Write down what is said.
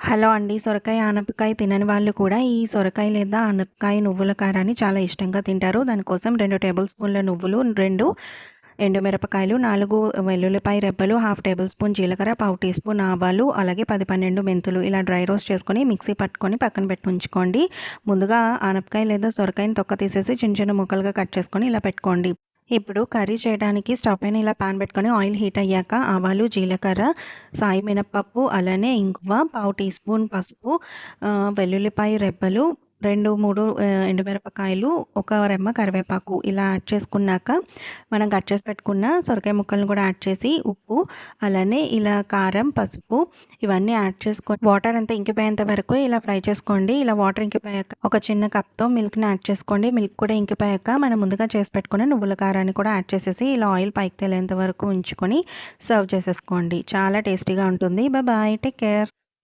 Hello అండి. సొరకాయ, ఆనపకాయ తినని వాళ్ళు కూడా ఈ సొరకాయ లేదా ఆనపకాయ నువ్వుల కారాన్ని చాలా ఇష్టంగా తింటారు. దానికోసం 2 టేబుల్ స్పూన్ల నువ్వులు, 2 ఎండుమిరపకాయలు, 4 వెల్లుల్లిపాయ రెబ్బలు, హాఫ్ టేబుల్ స్పూన్ జీలకర్ర, పావు టీ స్పూన్ ఆవాలు, అలాగే 10, 12 మెంతులు ఇలా డ్రై రోస్ట్ చేసుకొని మిక్సీ పట్టుకొని పక్కన పెట్టి ఉంచుకోండి. ముందుగా ఆనపకాయ లేదా సొరకాయని తొక్క తీసేసి చిన్న చిన్న ముక్కలుగా కట్ చేసుకొని ఇలా పెట్టుకోండి. ఇప్పుడు కర్రీ చేయడానికి స్టవ్ పైన ఇలా పాన్ పెట్టుకొని ఆయిల్ హీట్ అయ్యాక ఆవాలు, జీలకర్ర, సాయి మినపప్పు, అలానే ఇంగువ, పావు టీ స్పూన్ పసుపు, వెల్లుల్లిపాయ రెబ్బలు, 2, 3 ఎండుమిరపకాయలు, ఒక రెమ్మ కరివేపాకు ఇలా యాడ్ చేసుకున్నాక మనం కట్ చేసి పెట్టుకున్న సొరకాయ ముక్కలను కూడా యాడ్ చేసి ఉప్పు, అలానే ఇలా కారం, పసుపు ఇవన్నీ యాడ్ చేసుకొని వాటర్ అంతా ఇంకిపోయేంత వరకు ఇలా ఫ్రై చేసుకోండి. ఇలా వాటర్ ఇంకిపోయాక ఒక చిన్న కప్తో మిల్క్ని యాడ్ చేసుకోండి. మిల్క్ కూడా ఇంకిపోయాక మనం ముందుగా చేసి పెట్టుకున్న నువ్వుల కారాన్ని కూడా యాడ్ చేసేసి ఇలా ఆయిల్ పైకి తేలేంత వరకు ఉంచుకొని సర్వ్ చేసేసుకోండి. చాలా టేస్టీగా ఉంటుంది. Bye, take care.